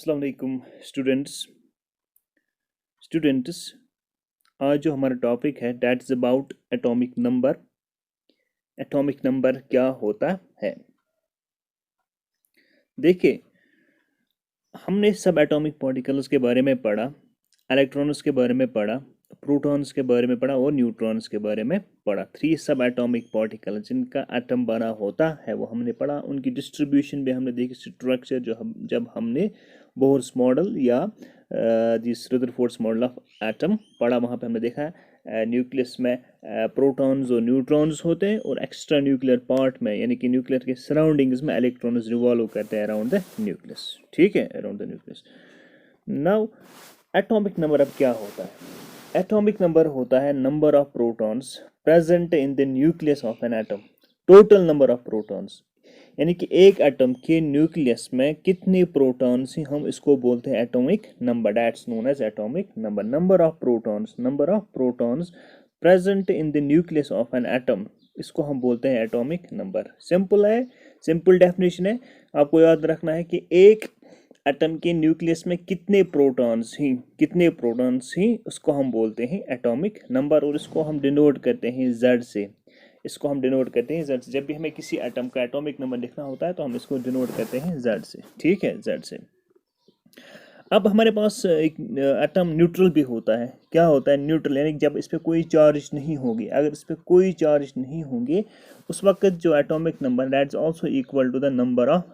अस्सलाम वालेकुम स्टूडेंट्स आज जो हमारा टॉपिक है that is about atomic number. Atomic number क्या होता है? देखिए, हमने सब एटॉमिक पार्टिकल्स के बारे में पढ़ा, इलेक्ट्रॉन्स के बारे में पढ़ा, प्रोटॉन्स के बारे में पढ़ा और न्यूट्रॉन्स के बारे में पढ़ा। 3 सब एटॉमिक पार्टिकल जिनका एटम बना होता है वो हमने पढ़ा। उनकी डिस्ट्रीब्यूशन भी हमने देखी, स्ट्रक्चर जब हमने बोर्स मॉडल या this Rutherford's model of atom पढ़ा, वहाँ पे हमने देखा न्यूक्लियस में प्रोटॉन्स और न्यूट्रॉन्स होते हैं और एक्स्ट्रा न्यूक्लियर पार्ट में यानी कि न्यूक्लियर के सराउंडिंग्स में इलेक्ट्रॉन्स रिवॉल्व करते हैं अराउंड द न्यूक्लियस। ठीक है, around the nucleus. Now atomic number अब क्या होता है? एटॉमिक नंबर होता है number of protons present in the nucleus of an atom. Total number of protons यानी कि एक एटम के न्यूक्लियस में कितने प्रोटॉन्स हैं, हम इसको बोलते हैं atomic number. That's known as atomic number. Number of protons present in the nucleus of an atom, इसको हम बोलते हैं एटॉमिक नंबर। सिंपल है, सिंपल डेफिनेशन है। आपको याद रखना है कि एक एटम के न्यूक्लियस में कितने प्रोटॉन्स हैं उसको हम बोलते हैं एटॉमिक नंबर, और इसको हम डिनोट करते हैं Z से। जब भी हमें किसी एटम का एटॉमिक नंबर लिखना होता है तो हम इसको डिनोट करते हैं Z से। ठीक है, Z से। अब हमारे पास एक एटम न्यूट्रल भी होता है। क्या होता है न्यूट्रल? यानी जब इस पर कोई चार्ज नहीं होगी। अगर इस पर कोई चार्ज नहीं होंगे उस वक्त जो atomic number that is also equal to the number of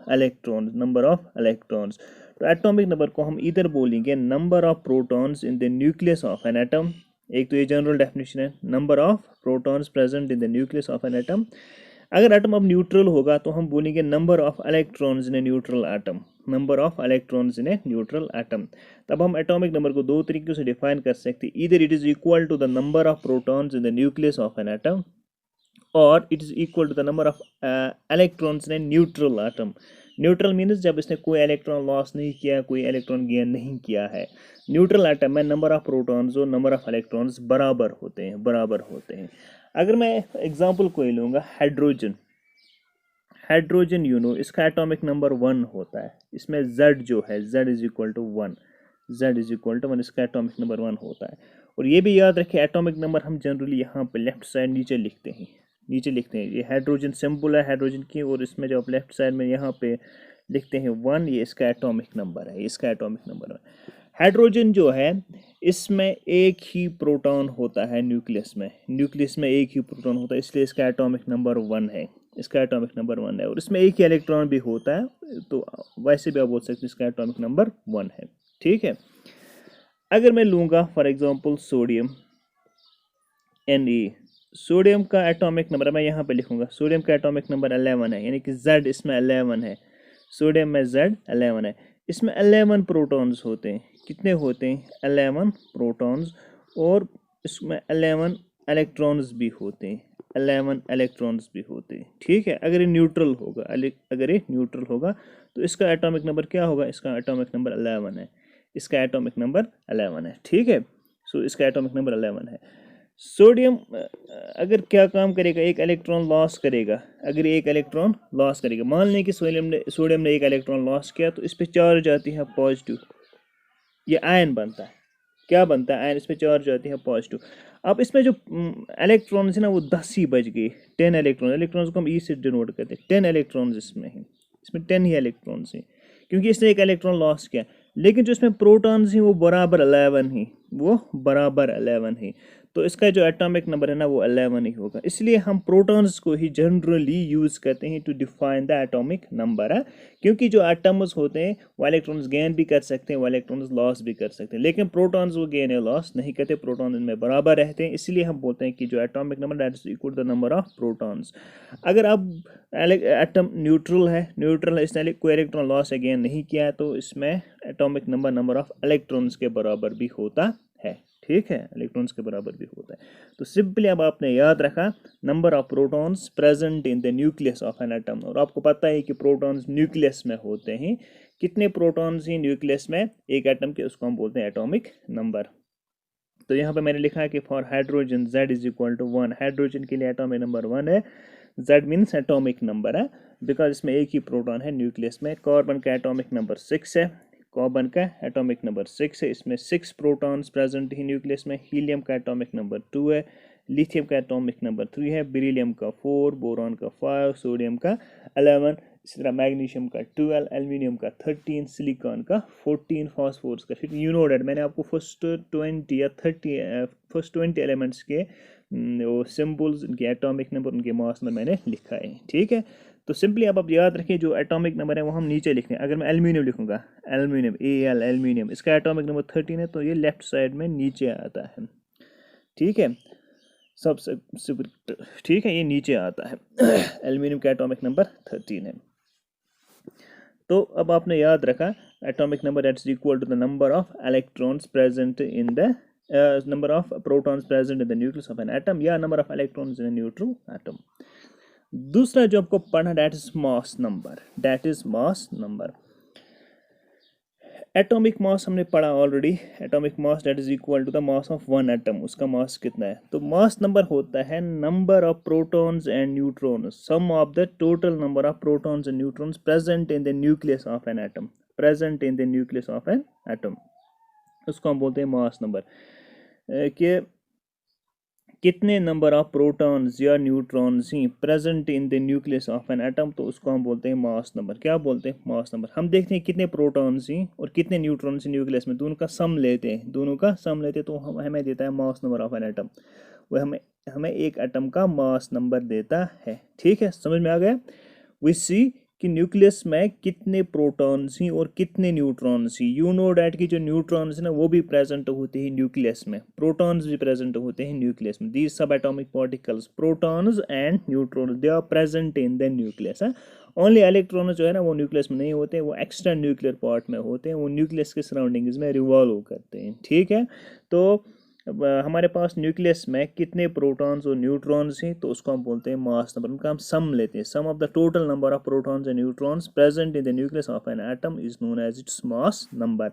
electrons. तो एटॉमिक नंबर को हम इधर बोलेंगे number of protons in the nucleus of an atom. एक तो ये जनरल डेफिनेशन है, number of protons present in the nucleus of an atom. अगर एटम अब न्यूट्रल होगा तो हम बोलेंगे number of electrons in a neutral atom. तब हम एटॉमिक नंबर को दो तरीकों से डिफाइन कर सकते हैं। Either it is equal to the number of protons in the nucleus of an atom और it is equal to the number of electrons in a neutral atom. Neutral means जब इसने कोई इलेक्ट्रॉन लॉस नहीं किया, कोई electron gain नहीं किया है। न्यूट्रल एटम में नंबर ऑफ प्रोटॉन्स और नंबर ऑफ इलेक्ट्रॉन्स बराबर होते हैं। अगर मैं एग्जांपल कोई लूँगा, हाइड्रोजन इसका एटॉमिक नंबर 1 होता है। इसमें Z जो है Z इज इक्वल टू 1, इसका एटॉमिक नंबर 1 होता है। और ये भी याद रखें एटॉमिक नंबर हम जनरली यहाँ पे लेफ्ट साइड नीचे लिखते हैं। ये हाइड्रोजन सिंबल है हाइड्रोजन की, और इसमें जो आप लेफ्ट साइड में यहाँ पे लिखते हैं 1, ये इसका एटॉमिक नंबर है। हाइड्रोजन जो है इसमें एक ही प्रोटॉन होता है न्यूक्लियस में एक ही प्रोटॉन होता है, इसलिए इसका एटॉमिक नंबर 1 है। और इसमें एक ही इलेक्ट्रॉन भी होता है, तो वैसे भी आप बोल सकते हैं इसका एटॉमिक नंबर 1 है। ठीक है। अगर मैं लूँगा for example sodium Na, sodium का एटॉमिक नंबर मैं यहाँ पे लिखूंगा। सोडियम का एटॉमिक नंबर 11 है, यानी कि Z इसमें 11 है। सोडियम में Z 11 है। इसमें 11 प्रोटॉन्स होते हैं। कितने होते हैं? 11 प्रोटॉन्स, और इसमें 11 इलेक्ट्रॉन्स भी होते हैं। ठीक है। अगर ये न्यूट्रल होगा तो इसका एटॉमिक नंबर क्या होगा? इसका एटॉमिक नंबर 11 है। ठीक है। सो इसका एटॉमिक नंबर 11 है। सोडियम अगर क्या काम करेगा? एक इलेक्ट्रॉन लॉस करेगा। मान लें कि सोडियम ने एक इलेक्ट्रॉन लॉस किया, तो इस पे चार्ज आती है पॉजिटिव। ये आयन बनता है। क्या बनता है? आयन। इस पे चार्ज आती है पॉजिटिव। अब इसमें जो इलेक्ट्रॉन है ना वो 10 ही बच गए। 10 इलेक्ट्रॉन्स को हम ई से डिनोट करते हैं। 10 इलेक्ट्रॉन्स इसमें 10 ही इलेक्ट्रॉन्स हैं, क्योंकि इसने एक इलेक्ट्रॉन लॉस किया। लेकिन जो इसमें प्रोटॉन्स हैं वो बराबर 11 ही। तो इसका जो एटॉमिक नंबर है ना वो 11 ही होगा। इसलिए हम प्रोटॉन्स को ही जनरली यूज करते हैं to define the atomic number है, क्योंकि जो एटम्स होते हैं वो इलेक्ट्रॉन्स गेन भी कर सकते हैं, वो इलेक्ट्रॉन्स लॉस भी कर सकते हैं, लेकिन प्रोटॉन्स वो गेन या लॉस नहीं करते। प्रोटॉन इनमें बराबर रहते हैं, इसलिए हम बोलते हैं कि जो atomic number that is equal to the number of protons. अगर अब एटम न्यूट्रल है, इसने कोई इलेक्ट्रॉन लॉस या गेन नहीं किया, तो इसमें एटॉमिक नंबर ऑफ इलेक्ट्रॉन्स के बराबर भी होता है। ठीक है, इलेक्ट्रॉन्स के बराबर भी होता है। तो सिंपली अब आपने याद रखा number of protons present in the nucleus of an atom, और आपको पता है कि प्रोटॉन्स न्यूक्लियस में होते हैं। कितने प्रोटॉन्स हैं न्यूक्लियस में एक एटम के, उसको हम बोलते हैं एटॉमिक नंबर। तो यहाँ पे मैंने लिखा है कि for hydrogen Z is equal to 1। Hydrogen के लिए एटॉमिक नंबर 1 है। Z मीन्स एटॉमिक नंबर है, बिकॉज इसमें एक ही प्रोटॉन है न्यूक्लियस में। कार्बन का एटॉमिक नंबर 6 है। कार्बन का एटॉमिक नंबर 6 है, इसमें 6 प्रोटॉन्स प्रेजेंट है न्यूक्लियस में। हीलियम का एटॉमिक नंबर 2 है, लिथियम का एटॉमिक नंबर 3 है, बेरिलियम का 4, बोरॉन का 5, सोडियम का 11, इसी तरह मैग्नीशियम का 12, एल्यूमिनियम का 13, सिलिकॉन का 14, फास्फोरस का 15। यू नो डेट मैंने आपको फर्स्ट 20 एलिमेंट्स के वो सिंबल्स, उनके एटॉमिक नंबर, उनके मास नंबर मैंने लिखा है, ठीक है। तो सिंपली अब आप याद रखें जो एटॉमिक नंबर है वो हम नीचे लिखते हैं। अगर मैं एल्यूमिनियम लिखूंगा, एल्यूमिनियम Al एल्यूमिनियम, इसका एटॉमिक नंबर 13 है, तो ये लेफ्ट साइड में नीचे आता है, ठीक है। सबसे ठीक है, ये नीचे आता है। एल्यूमिनियम का एटॉमिक नंबर 13 है। तो अब आपने याद रखा atomic number that is equal to the number of electrons present in the number of protons present in the nucleus of an atom, या number of electrons in a neutral atom. दूसरा जो आपको पढ़ना that is mass number, that is mass number. Atomic mass हमने पढ़ा already, atomic mass that is equal to the mass of one atom, उसका mass कितना है। तो मास नंबर होता है number of protons and neutrons, sum of the total number of protons and neutrons present in the nucleus of an atom, present in the nucleus of an atom, उसको हम बोलते हैं mass number. कि कितने number of protons या neutrons ही present in the nucleus of an atom, तो उसको हम बोलते हैं मास नंबर। क्या बोलते हैं? Mass number. हम देखते हैं कितने प्रोटॉन्स ही और कितने न्यूट्रॉन्स न्यूक्लियस में, दोनों का सम लेते हैं, दोनों का सम लेते हैं, तो हमें देता है mass number of an atom. वह हमें एक एटम का मास नंबर देता है, ठीक है, समझ में आ गया। वी सी कि न्यूक्लियस में कितने प्रोटॉन्स ही और कितने neutrons he. You know that कि जो न्यूट्रॉन्स है ना वो भी प्रेजेंट होते हैं न्यूक्लियस में, प्रोटॉन्स भी प्रेजेंट होते हैं न्यूक्लियस में। These subatomic particles, protons and neutrons, they are present in the nucleus. Only electron जो है ना वो न्यूक्लियस में नहीं होते, वो एक्स्ट्रा न्यूक्लियर पार्ट में होते हैं, वो न्यूक्लियस के सराउंडिंग्स में रिवॉल्व करते हैं, ठीक है। तो हमारे पास न्यूक्लियस में कितने प्रोटॉन्स और न्यूट्रॉन्स हैं, तो उसको हम बोलते हैं मास नंबर। उनका हम सम लेते हैं, sum of the total number of protons and neutrons present in the nucleus of an atom is known as its mass number.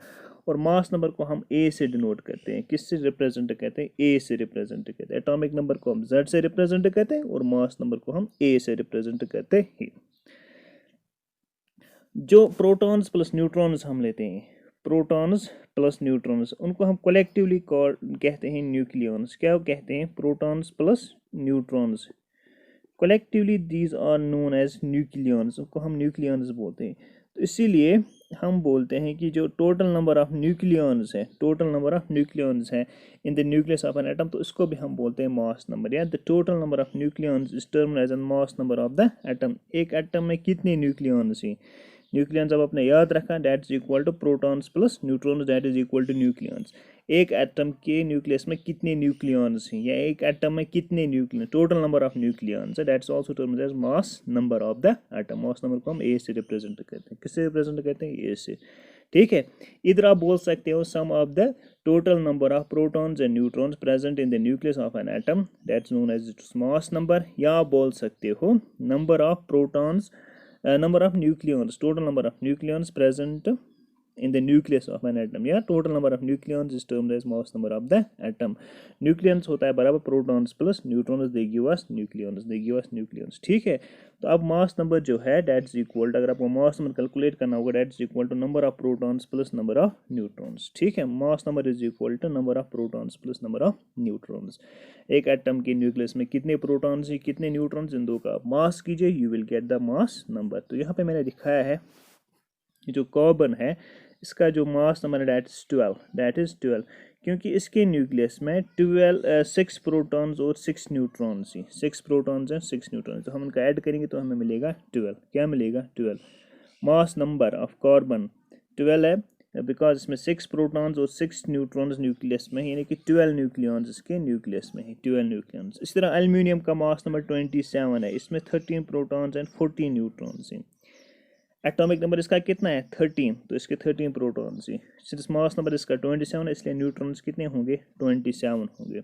और मास नंबर को हम ए से डिनोट करते हैं, किससे रिप्रेजेंट करते हैं? ए से रिप्रेजेंट करते हैं। एटॉमिक नंबर को हम जेड से रिप्रेजेंट करते हैं और मास नंबर को हम ए से रिप्रेजेंट करते हैं। जो प्रोटॉन्स प्लस न्यूट्रॉन्स हम लेते हैं, प्रोटॉन्स प्लस न्यूट्रॉन्स, उनको हम कलेक्टिवली कहते हैं न्यूक्लियॉन्स। क्या कहते हैं? Protons plus neutrons, collectively these are known as nucleons, उनको हम न्यूक्लियॉन्स बोलते हैं। तो इसीलिए हम बोलते हैं कि जो टोटल नंबर ऑफ न्यूक्लियॉन्स है, टोटल नंबर ऑफ न्यूक्लियॉन्स है in the nucleus of an atom, तो इसको भी हम बोलते हैं मास नंबर, या the total number of nucleons is termed as an mass number of the atom. एक एटम में कितने न्यूक्लियॉन्स हैं? न्यूक्लियॉन्स अब आपने याद रखा, that is equal to protons plus neutrons, that is equal to nucleons. एक एटम के न्यूक्लियस में कितने न्यूक्लियॉन्स हैं, या एक एटम में कितने nucleon, total number of nucleons है, that's also termed as mass number of the atom. Mass number को हम ए से रिप्रेजेंट करते हैं, किससे रिप्रेजेंट करते हैं? ए से, ठीक है। इधर आप बोल सकते हो sum of the total number of protons and neutrons present in the nucleus of an atom, that's known as its mass number. या आप बोल सकते हो number of protons, number of nucleons, total number of nucleons present in the nucleus of an atom, या total number of nucleons is termed as mass number of the atom। nucleons होता है बराबर protons plus neutrons, they give us nucleons, they give us nucleons, ठीक है। तो अब mass number जो है दैट इज इक्वल टू, अगर आपको मास नंबर कैलकुलेट करना होगा, that is equal to number of protons plus number of neutrons, ठीक है। Mass number is equal to number of protons plus number of neutrons. एक atom के nucleus में कितने प्रोटॉन्स हैं, कितने न्यूट्रॉन्स, इन दो का आप मास कीजिए, you will get the mass number. तो यहाँ पे मैंने दिखाया है जो कार्बन है, इसका जो मास नंबर है दैट इज 12, दैट इज 12, क्योंकि इसके न्यूक्लियस में 6 प्रोटॉन्स और 6 न्यूट्रॉन्स ही, 6 प्रोटॉन्स हैं 6 न्यूट्रॉन्स, तो हम उनका ऐड करेंगे तो हमें मिलेगा 12। क्या मिलेगा? 12। मास नंबर ऑफ कार्बन 12 है, बिकॉज इसमें 6 प्रोटॉन्स और 6 न्यूट्रॉन्स न्यूक्लियस में, यानी कि 12 न्यूक्लियॉन्स इसके न्यूक्लियस में है, 12 न्यूक्लियॉन्स। इसी तरह एल्यूमिनियम का मास नंबर 27 है, इसमें 13 प्रोटॉन्स एंड 14 न्यूट्रॉन्स हैं। एटॉमिक नंबर इसका कितना है? 13, तो इसके 13 प्रोटॉन्स हैं। सिंस मास नंबर इसका 27 है, इसलिए न्यूट्रॉन्स कितने होंगे? 27 होंगे।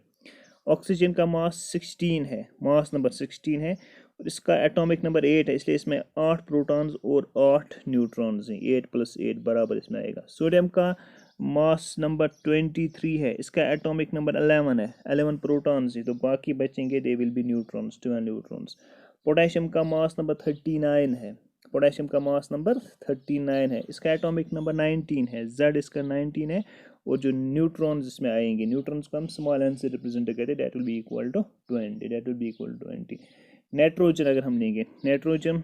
ऑक्सीजन का मास 16 है, मास नंबर 16 है, और इसका एटॉमिक नंबर 8 है, इसलिए इसमें 8 प्रोटॉन्स और 8 न्यूट्रॉन्स हैं, 8 + 8 बराबर इसमें आएगा। सोडियम का मास नंबर 23 है, इसका एटॉमिक नंबर 11 है, 11 प्रोटॉन्स हैं, तो बाकी बचेंगे they will be neutrons, 12 neutrons. Potassium का मास नंबर 39 है, पोटेशियम का मास नंबर 39 है, इसका एटॉमिक नंबर 19 है, Z इसका 19 है, और जो न्यूट्रॉन्स इसमें आएंगे, न्यूट्रॉन्स को हम स्मॉल n से रिप्रेजेंट करते हैं, that will be equal to 20, that will be equal to 20। Nitrogen अगर हम लेंगे, नाइट्रोजन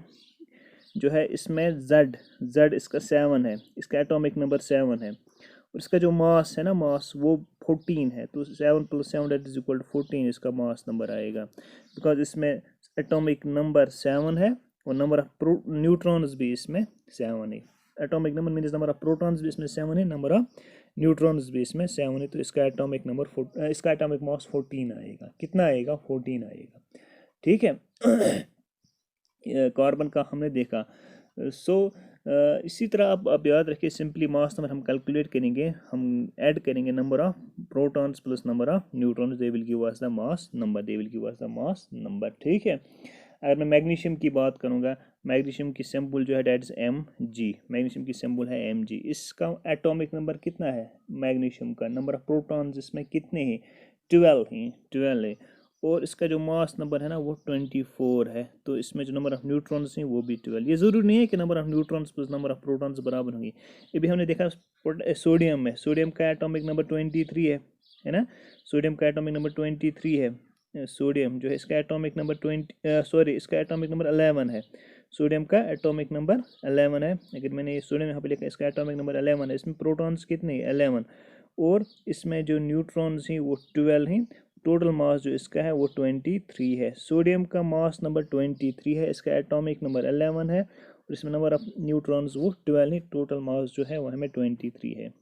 जो है इसमें Z इसका 7 है, इसका एटॉमिक नंबर 7 है, और इसका जो मास है ना, मास वो 14 है, तो 7 + 7 दैट इज इक्वल टू 14 इसका मास नंबर आएगा, बिकॉज इसमें एटॉमिक नंबर 7 है और नंबर ऑफ न्यूट्रॉन्स भी इसमें 7 है। Atomic number means number of protons भी इसमें 7 है, नंबर ऑफ न्यूट्रॉन्स भी इसमें 7 है, तो इसका एटॉमिक नंबर इसका एटॉमिक मास 14 आएगा। कितना आएगा? 14 आएगा। ठीक है। कार्बन का हमने देखा। इसी तरह आप याद रखिए, सिंपली मास नंबर हम कैलकुलेट करेंगे, हम ऐड करेंगे number of protons plus number of neutrons, they will give us the mass number, they will give us the mass number. ठीक है। अगर मैं मैग्नीशियम की बात करूंगा, मैग्नीशियम की सिंबल जो है दैट इज Mg, मैग्नीशियम की सिंबल है Mg। इसका एटॉमिक नंबर कितना है मैग्नीशियम का? नंबर ऑफ प्रोटॉन्स इसमें कितने हैं? 12 है, और इसका जो मास नंबर है ना वो 24 है, तो इसमें जो नंबर ऑफ न्यूट्रॉन्स हैं वो भी 12। ये ज़रूरी नहीं है कि number of neutrons plus number of protons बराबर होंगे। ये भी हमने देखा सोडियम में, सोडियम का एटॉमिक नंबर 23 है ना, सोडियम का एटॉमिक नंबर 23 है। सोडियम जो है इसका एटॉमिक नंबर इसका एटॉमिक नंबर 11 है, सोडियम का एटॉमिक नंबर 11 है। अगर मैंने सोडियम यहाँ पे लिखा, इसका एटॉमिक नंबर 11 है, इसमें प्रोटॉन्स कितने हैं? 11, और इसमें जो न्यूट्रॉन्स हैं वो 12 हैं। टोटल मास जो इसका है वो 23 है। सोडियम का मास नंबर 23 है, इसका एटॉमिक नंबर 11 है, और इसमें नंबर ऑफ न्यूट्रॉन्स वो 12 है। टोटल मास जो है वो हमें 23 है,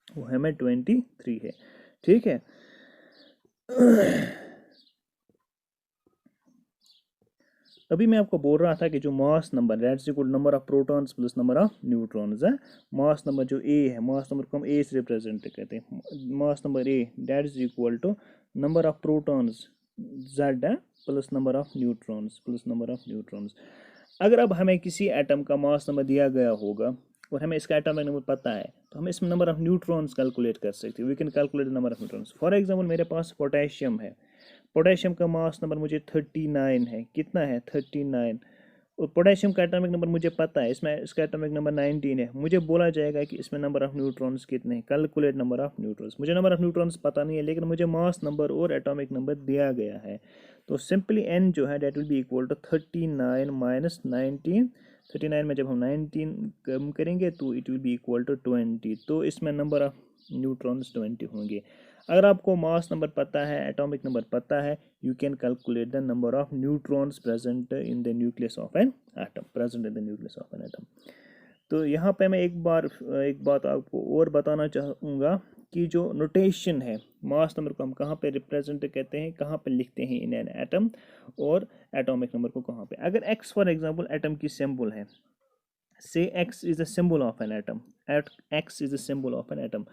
वो हमें 23 है। ठीक है। अभी मैं आपको बोल रहा था कि जो mass number that's equal number of protons plus number of neutrons है। मास नंबर जो ए है, मास नंबर को हम ए से रिप्रेजेंट करते हैं। Mass number A that is equal to number of protons Z है plus number of neutrons plus number of neutrons. अगर अब हमें किसी एटम का मास नंबर दिया गया होगा और हमें इसका एटॉमिक नंबर पता है, तो हम इसमें नंबर ऑफ न्यूट्रॉन्स कैलकुलेट कर सकते हैं। We can calculate the number of neutrons. For example मेरे पास पोटेशियम है, पोटेशियम का मास नंबर मुझे 39 है। कितना है? 39। और पोटेशियम का एटॉमिक नंबर मुझे पता है, इसमें इसका एटॉमिक नंबर 19 है। मुझे बोला जाएगा कि इसमें नंबर ऑफ न्यूट्रॉन्स कितने हैं, कैलकुलेट नंबर ऑफ न्यूट्रॉन्स। मुझे नंबर ऑफ न्यूट्रॉन्स पता नहीं है, लेकिन मुझे मास नंबर और एटॉमिक नंबर दिया गया है, तो सिंपली n जो है that will be equal to 39 minus 19। 39 में जब हम 19 कम करेंगे तो it will be equal to 20, तो इसमें नंबर ऑफ न्यूट्रॉन्स 20 होंगे। अगर आपको मास नंबर पता है, एटॉमिक नंबर पता है, you can calculate the number of neutrons present in the nucleus of an atom, present in the nucleus of an atom. तो यहाँ पे मैं एक बात आपको और बताना चाहूँगा कि जो नोटेशन है, मास नंबर को हम कहाँ पे रिप्रेजेंट करते हैं, कहाँ पे लिखते हैं इन एन एटम, और एटॉमिक नंबर को कहाँ पे। अगर x फॉर एग्जांपल एटम की सिंबल है, से x is the symbol of an atom, x is the symbol of an atom,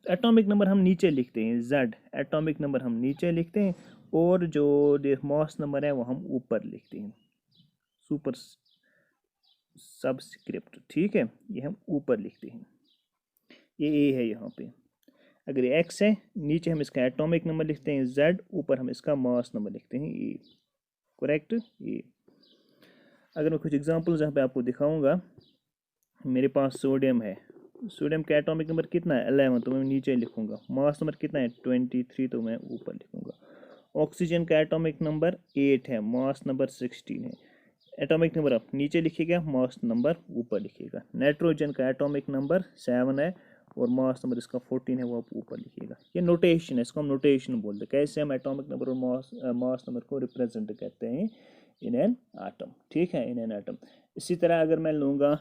तो एटॉमिक नंबर हम नीचे लिखते हैं Z, एटॉमिक नंबर हम नीचे लिखते हैं, और जो मास नंबर है वो हम ऊपर लिखते हैं, सुपर सबस्क्रिप्ट। ठीक है, ये हम ऊपर लिखते हैं, ये ए है यहाँ पे। अगर ये x है, नीचे हम इसका एटॉमिक नंबर लिखते हैं Z, ऊपर हम इसका मास नंबर लिखते हैं ए। करेक्ट। ये अगर मैं कुछ एग्जांपल्स यहाँ पे आपको दिखाऊंगा, मेरे पास सोडियम है, सोडियम का एटॉमिक नंबर कितना है? 11, तो मैं नीचे लिखूंगा। मास नंबर कितना है? 23, तो मैं ऊपर लिखूंगा। ऑक्सीजन का एटॉमिक नंबर 8 है, मास नंबर 16 है। एटॉमिक नंबर आप नीचे लिखिएगा, मास नंबर ऊपर लिखिएगा। नाइट्रोजन का एटॉमिक नंबर 7 है और मास नंबर इसका 14 है, वो आप ऊपर लिखिएगा। ये नोटेशन है, इसको हम नोटेशन बोलते हैं, कैसे हम एटॉमिक नंबर और मास नंबर को रिप्रेजेंट करते हैं इन एन एटम। ठीक है, इन एन एटम। इसी तरह अगर मैं लूँगा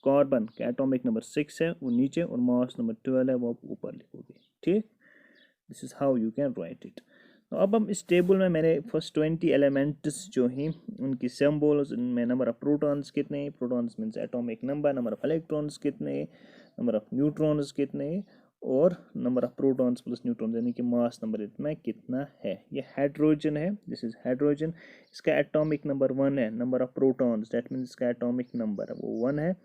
कार्बन का एटॉमिक नंबर 6 है, वो नीचे, और मास नंबर 12 है, वो आप ऊपर लिखोगे। ठीक, this is how you can write it. तो अब हम इस टेबल में मैंने फर्स्ट 20 एलिमेंट्स जो हैं उनकी सिंबल्स, इनमें नंबर ऑफ प्रोटॉन्स कितने हैं, protons means atomic number, number of electrons कितने हैं, नंबर ऑफ न्यूट्रॉन्स कितने हैं, और number of protons plus neutrons यानी कि मास नंबर इतना कितना है। ये हाइड्रोजन है, दिस इज हाइड्रोजन, इसका एटॉमिक नंबर 1 है। Number of protons that means इसका एटॉमिक नंबर है वो 1 है,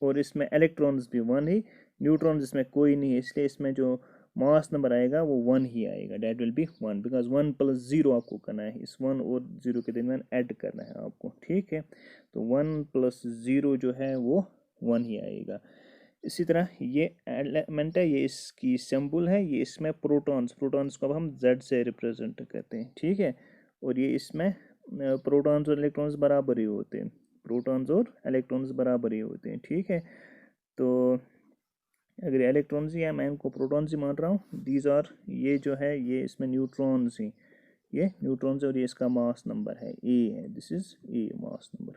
और इसमें इलेक्ट्रॉन्स भी 1 है। न्यूट्रॉन्स इसमें कोई नहीं है, इसलिए इसमें जो मास नंबर आएगा वो 1 ही आएगा, डेट विल बी 1, बिकॉज 1 + 0 आपको करना है, इस 1 और 0 के दरमियान ऐड करना है आपको, ठीक है। तो 1 + 0 जो है वो 1 ही आएगा। इसी तरह ये एलिमेंट है, ये इसकी सिंबल है, ये इसमें प्रोटॉन्स को अब हम Z से रिप्रेजेंट करते हैं, ठीक है। और ये इसमें प्रोटॉन्स और इलेक्ट्रॉन्स बराबर ही होते हैं, प्रोटॉन्स और इलेक्ट्रॉन्स बराबर ही होते हैं, ठीक है। तो अगर इलेक्ट्रॉन्स ही है, मैं इनको प्रोटॉन्स ही मान रहा हूँ, दीज आर, ये जो है ये इसमें न्यूट्रॉन्स ही, ये न्यूट्रॉन्स और ये इसका मास नंबर है ए है, this is a mass number.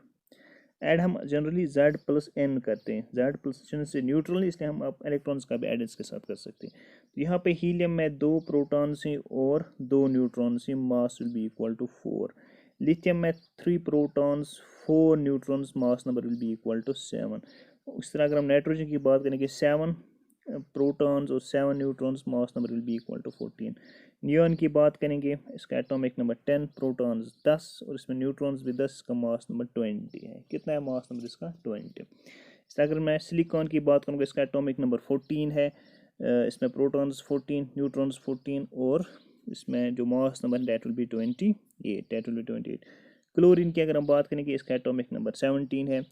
Add हम जनरली Z + N करते हैं, Z+ से न्यूट्रल, इसलिए हम अब इलेक्ट्रॉन्स का भी ऐड इसके साथ कर सकते हैं। तो यहाँ पे हीलियम में 2 प्रोटॉन्स हैं और 2 न्यूट्रॉन्स हैं, mass will be equal to 4। Lithium में 3 protons 4 neutrons, mass number will be equal to 7। इस तरह अगर हम नाइट्रोजन की बात करेंगे 7 प्रोटॉन्स और 7 neutrons, mass number will be equal to 14। Neon की बात करेंगे, इसका एटॉमिक नंबर 10, प्रोटॉन्स 10 और इसमें न्यूट्रॉन्स भी 10, का मास नंबर 20 है। कितना है मास नंबर इसका? 20। इस अगर मैं सिलिकॉन की बात करूँगा, इसका एटॉमिक नंबर 14 है, इसमें प्रोटॉन्स 14, न्यूट्रॉन्स 14 और इसमें जो mass number that will be 28, that will be 28। Chlorine की अगर हम बात करेंगे, इसका एटॉमिक नंबर 17 है,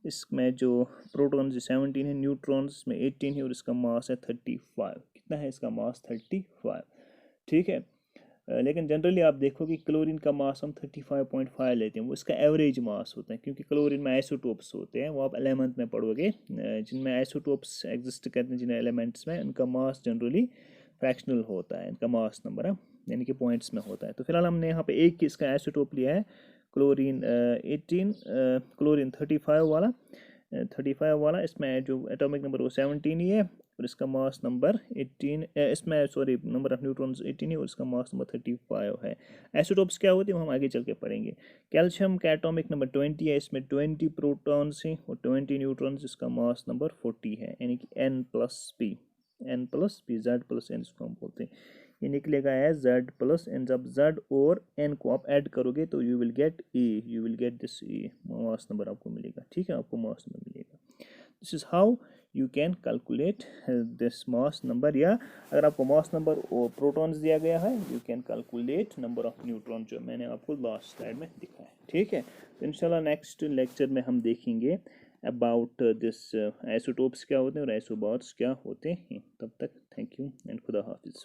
इसमें जो प्रोटॉन्स 17 है, न्यूट्रॉन्स में 18 है और इसका मास है 35। कितना है इसका मास? 35, ठीक है। लेकिन जनरली आप देखो कि क्लोरीन का मास हम 35.5 लेते हैं, वो इसका एवरेज मास होता है, क्योंकि क्लोरीन में आइसोटोप्स होते हैं, वो आप 11th में पढ़ोगे, जिनमें आइसोटोप्स एग्जिस्ट करते हैं जिन एलिमेंट्स में, उनका मास जनरली फ्रैक्शनल होता है, इनका मास नंबर यानी कि पॉइंट्स में होता है। तो फिलहाल हमने यहाँ पे एक इसका आइसोटोप लिया है, क्लोरीन 18, क्लोरीन 35 वाला, इसमें जो एटॉमिक नंबर वो 17 ही है और इसका मास नंबर 18, इसमें सॉरी नंबर ऑफ न्यूट्रॉन्स 18 है और इसका मास नंबर 35 है। आइसोटोप्स क्या होते हैं वो हम आगे चल के पढ़ेंगे। कैल्शियम का एटॉमिक नंबर 20 है, इसमें 20 प्रोटॉन्स हैं और 20 न्यूट्रॉन्स, इसका मास नंबर 40 है, यानी कि N+P, Z+N इसको हम बोलते हैं। ये निकलेगा एज Z+N। जब Z और N को आप ऐड करोगे तो you will get this A, mass number आपको मिलेगा, ठीक है, आपको मास नंबर मिलेगा। This is how you can calculate this mass number, या अगर आपको मास नंबर और प्रोटॉन्स दिया गया है, you can calculate number of neutron, जो मैंने आपको लास्ट स्लाइड में दिखाया, ठीक है। तो इंशाल्लाह नेक्स्ट लेक्चर में हम देखेंगे अबाउट दिस आइसोटोप्स क्या होते हैं और आइसोबार्स क्या होते हैं। तब तक थैंक यू एंड खुदा हाफिज़।